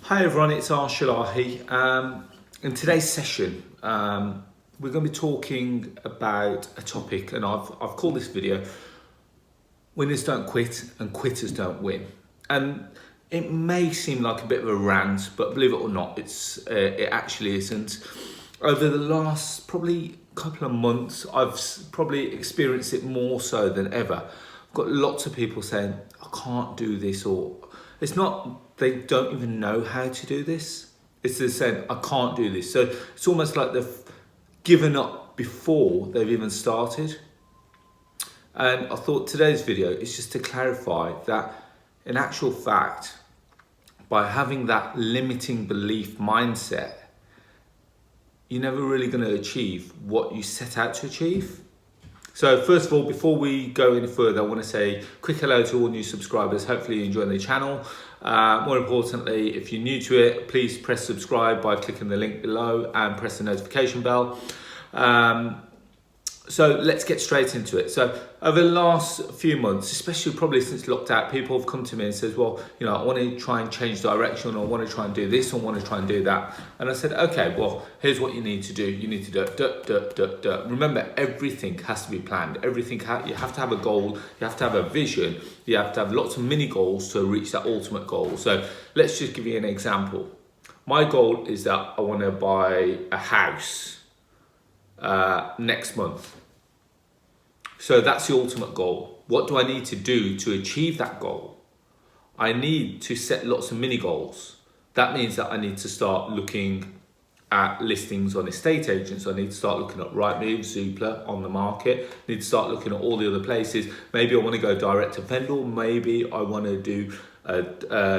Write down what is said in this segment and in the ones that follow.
Hi everyone, it's Arsh Ellahi. In today's session, we're going to be talking about a topic, and I've called this video "Winners Don't Quit and Quitters Don't Win." And it may seem like a bit of a rant, but believe it or not, it actually isn't. Over the last probably couple of months, I've probably experienced it more so than ever. I've got lots of people saying, "I can't do this," or it's not they don't even know how to do this. It's just saying, "I can't do this." So it's almost like they've given up before they've even started. And I thought today's video is just to clarify that in actual fact, by having that limiting belief mindset, you're never really going to achieve what you set out to achieve. So first of all, before we go any further, I want to say quick hello to all new subscribers. Hopefully you're enjoying the channel. More importantly, if you're new to it, please press subscribe by clicking the link below and press the notification bell. So let's get straight into it. So over the last few months, especially probably since lockdown, people have come to me and said, well, I want to try and change direction, or I want to try and do this, or I want to try and do that. And I said, okay, well, here's what you need to do. You need to do. Remember, everything has to be planned. You have to have a goal. You have to have a vision. You have to have lots of mini goals to reach that ultimate goal. So let's just give you an example. My goal is that I want to buy a house next month. So that's the ultimate goal. What do I need to do to achieve that goal? I need to set lots of mini goals. That means that I need to start looking at listings on estate agents. I need to start looking at Rightmove, Zoopla on the market. I need to start looking at all the other places. Maybe I want to go direct to vendor. Maybe I want to do a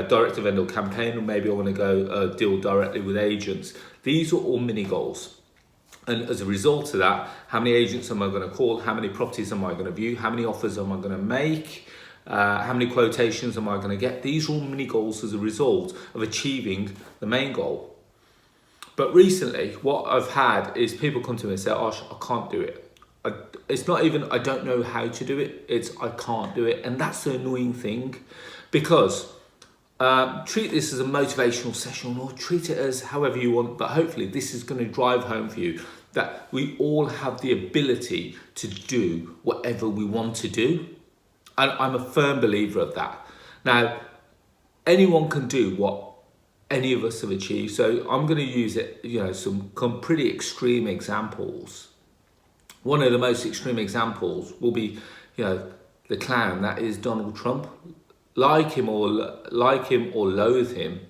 direct to vendor campaign, or maybe I want to go deal directly with agents. These are all mini goals. And as a result of that, how many agents am I going to call? How many properties am I going to view? How many offers am I going to make? How many quotations am I going to get? These are all mini goals as a result of achieving the main goal. But recently, what I've had is people come to me and say, "Arsh, I can't do it." It's not even I don't know how to do it. It's I can't do it. And that's the annoying thing, because treat this as a motivational session, or treat it as however you want, but hopefully this is going to drive home for you that we all have the ability to do whatever we want to do. And I'm a firm believer of that. Now, anyone can do what any of us have achieved. So I'm going to use it, some pretty extreme examples. One of the most extreme examples will be, the clown that is Donald Trump. Like him or loathe him,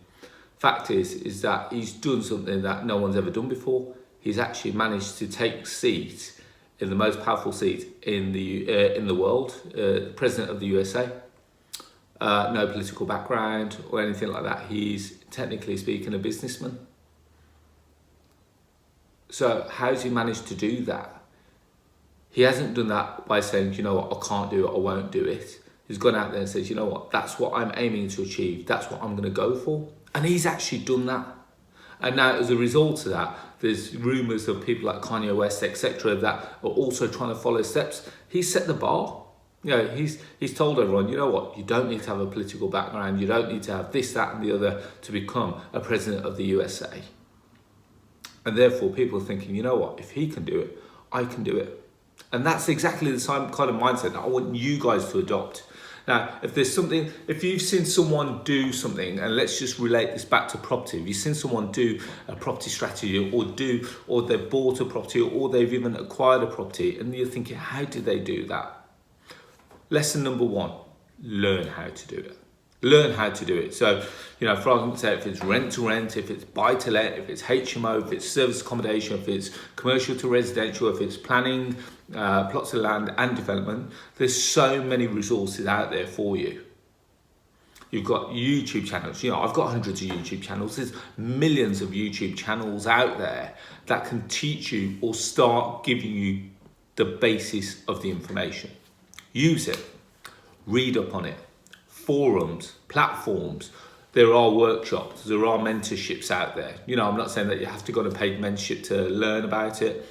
fact is that he's done something that no one's ever done before. He's actually managed to take seat in the most powerful seat in the world, president of the USA. No political background or anything like that. He's technically speaking a businessman. So how's he managed to do that? He hasn't done that by saying, "You know what, I can't do it, I won't do it." He's gone out there and says, "You know what, that's what I'm aiming to achieve. That's what I'm going to go for." And he's actually done that. And now as a result of that, there's rumours of people like Kanye West, etc., that are also trying to follow steps. He's set the bar. He's told everyone, "You know what, you don't need to have a political background. You don't need to have this, that and the other to become a president of the USA." And therefore people are thinking, "You know what, if he can do it, I can do it." And that's exactly the same kind of mindset that I want you guys to adopt. Now, if you've seen someone do something, and let's just relate this back to property. If you've seen someone do a property strategy, or they've bought a property, or they've even acquired a property, and you're thinking, how did they do that? Lesson number one, learn how to do it. Learn how to do it. So, for argument's sake, if it's rent to rent, if it's buy to let, if it's HMO, if it's service accommodation, if it's commercial to residential, if it's planning, plots of land and development, there's so many resources out there for you. You've got YouTube channels. I've got hundreds of YouTube channels. There's millions of YouTube channels out there that can teach you or start giving you the basis of the information. Use it. Read up on it. Forums, platforms, there are workshops, there are mentorships out there. I'm not saying that you have to go on a paid mentorship to learn about it.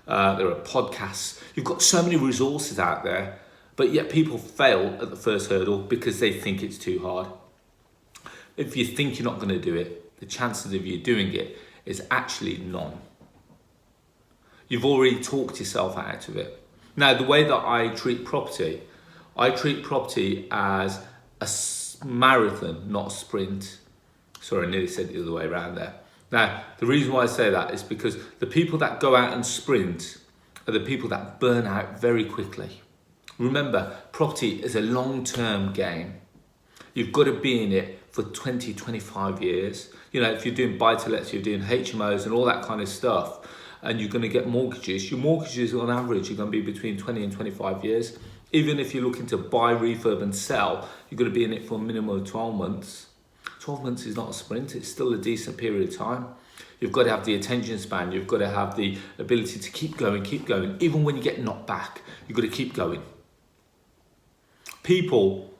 There are podcasts. You've got so many resources out there, but yet people fail at the first hurdle because they think it's too hard. If you think you're not going to do it, the chances of you doing it is actually none. You've already talked yourself out of it. Now, the way that I treat property as a marathon, not a sprint. Sorry, I nearly said it the other way around there. Now, the reason why I say that is because the people that go out and sprint are the people that burn out very quickly. Remember, property is a long-term game. You've got to be in it for 20, 25 years. You know, if you're doing buy-to-lets, you're doing HMOs and all that kind of stuff, and you're going to get mortgages, your mortgages on average are going to be between 20 and 25 years. Even if you're looking to buy, refurb and sell, you're going to be in it for a minimum of 12 months. 12 months is not a sprint, it's still a decent period of time. You've got to have the attention span, you've got to have the ability to keep going. Even when you get knocked back, you've got to keep going. People,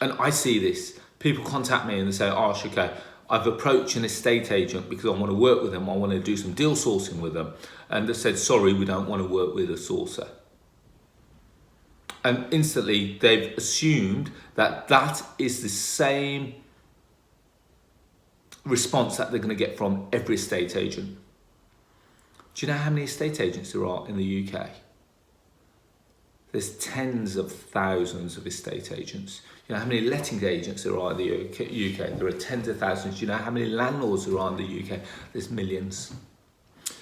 and I see this, people contact me and they say, Arsh, okay, I've approached an estate agent because I want to work with them, I want to do some deal sourcing with them. And they said, sorry, we don't want to work with a sourcer. And instantly they've assumed that that is the same response that they're going to get from every estate agent. Do you know how many estate agents there are in the UK? There's tens of thousands of estate agents. You know how many letting agents there are in the UK? There are tens of thousands. Do you know how many landlords there are in the UK? There's millions.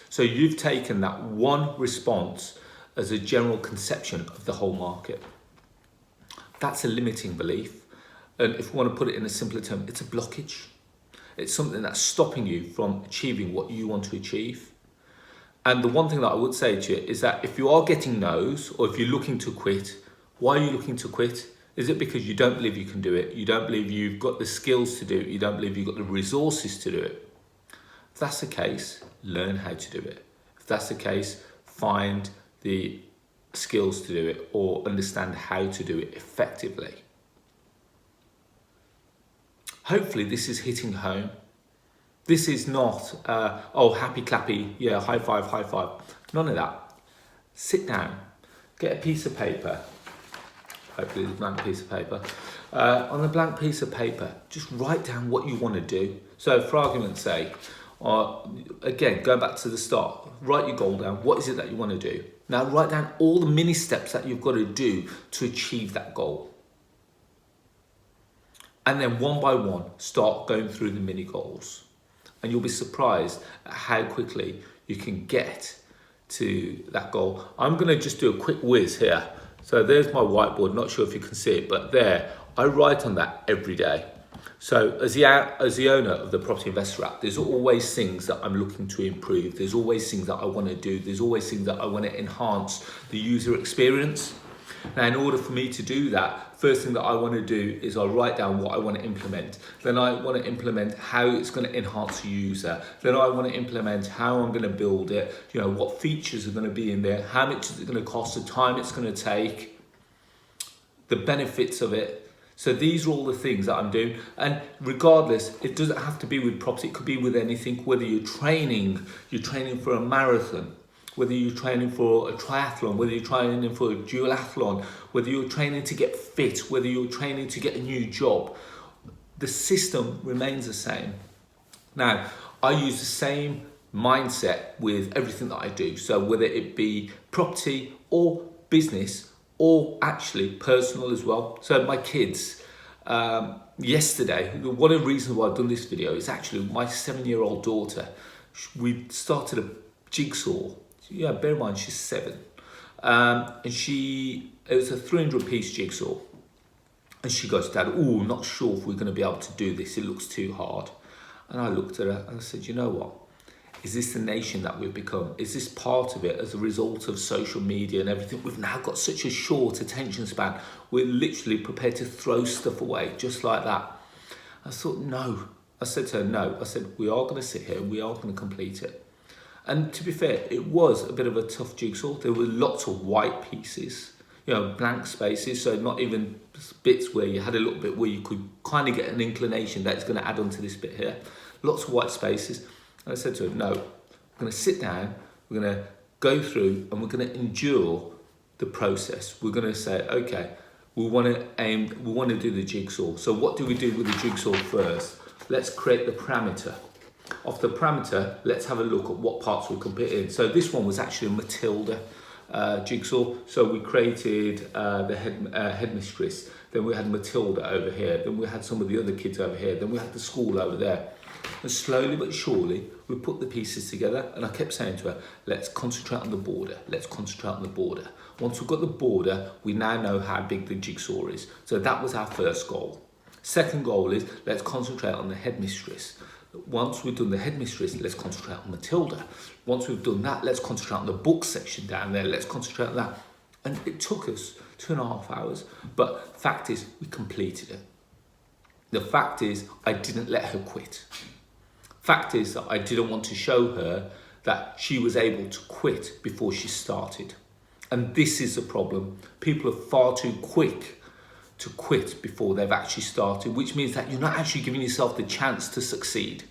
So you've taken that one response as a general conception of the whole market. That's a limiting belief. And if we want to put it in a simpler term, it's a blockage. It's something that's stopping you from achieving what you want to achieve. And the one thing that I would say to you is that if you are getting no's, or if you're looking to quit, why are you looking to quit? Is it because you don't believe you can do it? You don't believe you've got the skills to do it? You don't believe you've got the resources to do it? If that's the case, learn how to do it. If that's the case, find the skills to do it or understand how to do it effectively. Hopefully this is hitting home. This is not, oh, happy clappy, yeah, high five, high five. None of that. Sit down, get a piece of paper. Hopefully it's a blank piece of paper. On a blank piece of paper, just write down what you want to do. So for argument's sake, again, going back to the start, write your goal down. What is it that you want to do? Now write down all the mini steps that you've got to do to achieve that goal. And then one by one, start going through the mini goals. And you'll be surprised at how quickly you can get to that goal. I'm gonna just do a quick whiz here. So there's my whiteboard, not sure if you can see it, but there, I write on that every day. So as the owner of the Property Investor app, there's always things that I'm looking to improve. There's always things that I wanna do. There's always things that I wanna enhance the user experience. Now, in order for me to do that, first thing that I want to do is I write down what I want to implement. Then I want to implement how it's going to enhance the user. Then I want to implement how I'm going to build it, you know, what features are going to be in there, how much is it going to cost, the time it's going to take, the benefits of it. So these are all the things that I'm doing. And regardless, it doesn't have to be with property, it could be with anything, whether you're training for a marathon, whether you're training for a triathlon, whether you're training for a duathlon, whether you're training to get fit, whether you're training to get a new job, the system remains the same. Now, I use the same mindset with everything that I do. So whether it be property or business or actually personal as well. So my kids, yesterday, one of the reasons why I've done this video is actually my 7-year-old daughter. We started a jigsaw. Yeah, bear in mind she's 7, and it was a 300-piece jigsaw, and she goes, Dad, oh, not sure if we're going to be able to do this, it looks too hard. And I looked at her and I said, you know what, is this the nation that we've become? Is this part of it as a result of social media and everything? We've now got such a short attention span, we're literally prepared to throw stuff away just like that. I thought, no. I said to her, no. I said, we are going to sit here, we are going to complete it. And to be fair, it was a bit of a tough jigsaw. There were lots of white pieces, you know, blank spaces, so not even bits where you had a little bit where you could kind of get an inclination that it's going to add on to this bit here. Lots of white spaces. And I said to her, no, we're going to sit down, we're going to go through and we're going to endure the process. We're going to say, okay, we want to do the jigsaw. So what do we do with the jigsaw first? let's create the parameter. Off the parameter, let's have a look at what parts we can put in. So this one was actually a Matilda jigsaw. So we created the headmistress, then we had Matilda over here, then we had some of the other kids over here, then we had the school over there. And slowly but surely, we put the pieces together, and I kept saying to her, let's concentrate on the border, let's concentrate on the border. Once we've got the border, we now know how big the jigsaw is. So that was our first goal. Second goal is, let's concentrate on the headmistress. Once we've done the headmistress, let's concentrate on Matilda. Once we've done that, let's concentrate on the book section down there, let's concentrate on that. And it took us 2.5 hours, but fact is, we completed it. The fact is, I didn't let her quit. Fact is that I didn't want to show her that she was able to quit before she started. And this is the problem. People are far too quick to quit before they've actually started, which means that you're not actually giving yourself the chance to succeed.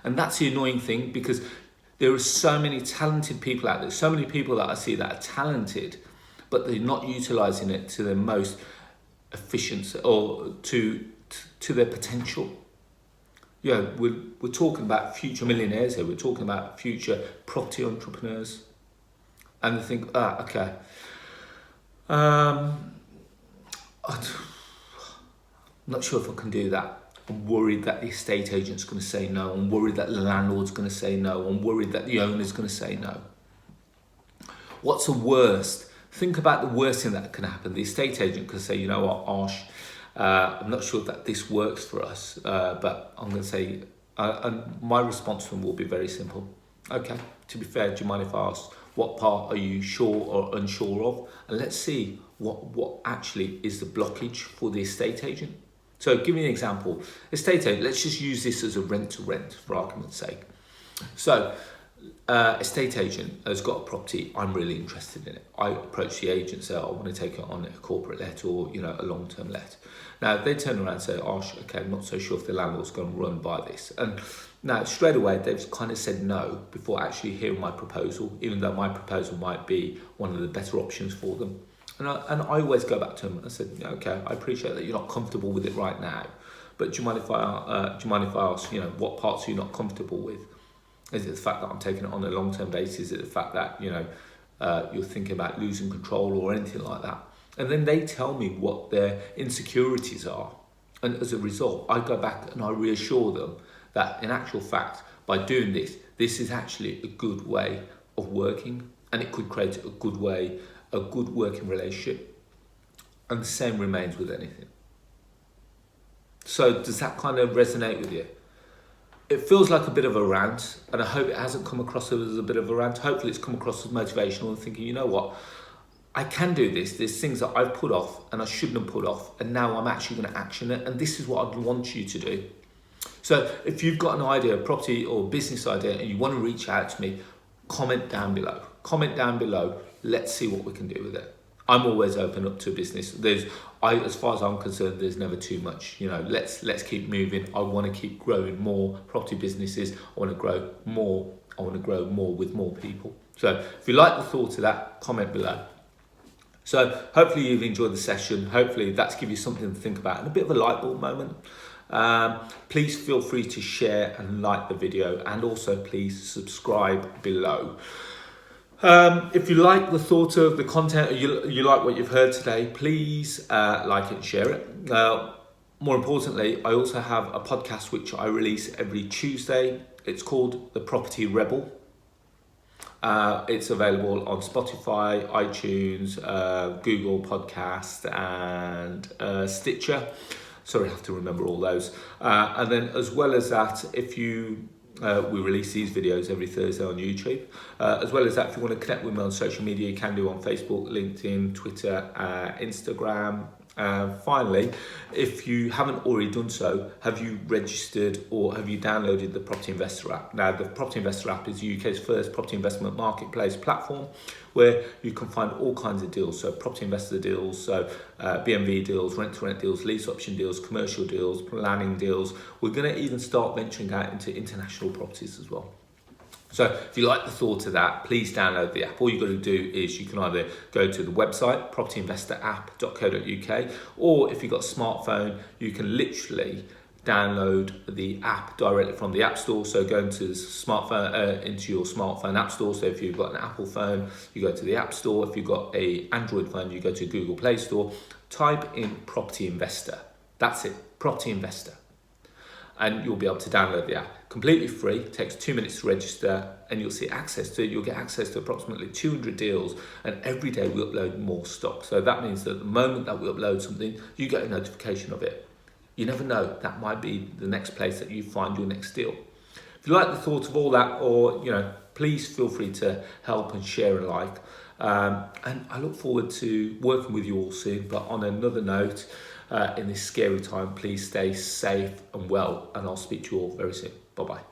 And that's the annoying thing, because there are so many talented people out there, so many people that I see that are talented, but they're not utilizing it to their most efficient or to their potential. You know, we're talking about future millionaires here. We're talking about future property entrepreneurs. And they think, okay. I'm not sure if I can do that. I'm worried that the estate agent's going to say no. I'm worried that the landlord's going to say no. I'm worried that the owner's going to say no. What's the worst? Think about the worst thing that can happen. The estate agent can say, you know what, Arsh, I'm not sure that this works for us, but I'm going to say, and my response to them will be very simple. Okay, to be fair, do you mind if I ask, what part are you sure or unsure of? And let's see what actually is the blockage for the estate agent. So give me an example. Estate agent, let's just use this as a rent-to-rent for argument's sake. So estate agent has got a property, I'm really interested in it. I approach the agent and say, I want to take it on a corporate let or a long-term let. Now they turn around and say, okay, I'm not so sure if the landlord's going to run by this. And now straight away they've kind of said no before actually hearing my proposal, even though my proposal might be one of the better options for them. And I always go back to them and I said, okay, I appreciate that you're not comfortable with it right now, but do you mind if I ask, what parts are you not comfortable with? Is it the fact that I'm taking it on a long-term basis? Is it the fact that, you're thinking about losing control or anything like that? And then they tell me what their insecurities are. And as a result, I go back and I reassure them that in actual fact, by doing this, this is actually a good way of working, and it could create a good working relationship. And the same remains with anything. So does that kind of resonate with you? It feels like a bit of a rant, and I hope it hasn't come across as a bit of a rant. Hopefully it's come across as motivational and thinking, you know what, I can do this. There's things that I've put off and I shouldn't have put off, and now I'm actually going to action it, and this is what I'd want you to do. So if you've got an idea, a property or business idea, and you want to reach out to me, comment down below. Comment down below. Let's see what we can do with it. I'm always open up to business. As far as I'm concerned, there's never too much. Let's keep moving. I want to keep growing more property businesses. I want to grow more. I want to grow more with more people. So if you like the thought of that, comment below. So hopefully you've enjoyed the session. Hopefully that's given you something to think about and a bit of a light bulb moment. Please feel free to share and like the video, and also please subscribe below. If you like the thought of the content, or you like what you've heard today, please like it and share it. More importantly, I also have a podcast which I release every Tuesday. It's called The Property Rebel. It's available on Spotify, iTunes, Google Podcast, and Stitcher. Sorry, I have to remember all those. And then as well as that, we release these videos every Thursday on YouTube. As well as that, if you want to connect with me on social media, you can do on Facebook, LinkedIn, Twitter, Instagram. Finally, if you haven't already done so, have you registered or have you downloaded the Property Investor app? Now, the Property Investor app is the UK's first property investment marketplace platform where you can find all kinds of deals. So property investor deals, so BMV deals, rent-to-rent deals, lease option deals, commercial deals, planning deals. We're going to even start venturing out into international properties as well. So if you like the thought of that, please download the app. All you've got to do is you can either go to the website, propertyinvestorapp.co.uk, or if you've got a smartphone, you can literally download the app directly from the App Store. So go into the smartphone, into your smartphone App Store. So if you've got an Apple phone, you go to the App Store. If you've got an Android phone, you go to Google Play Store. Type in Property Investor. That's it, Property Investor. And you'll be able to download the app. Completely free, it takes 2 minutes to register, and you'll see access to it. You'll get access to approximately 200 deals, and every day we upload more stock. So that means that the moment that we upload something, you get a notification of it. You never know, that might be the next place that you find your next deal. If you like the thought of all that, or please feel free to help and share and like. And I look forward to working with you all soon. But on another note, in this scary time, please stay safe and well, and I'll speak to you all very soon. Bye-bye.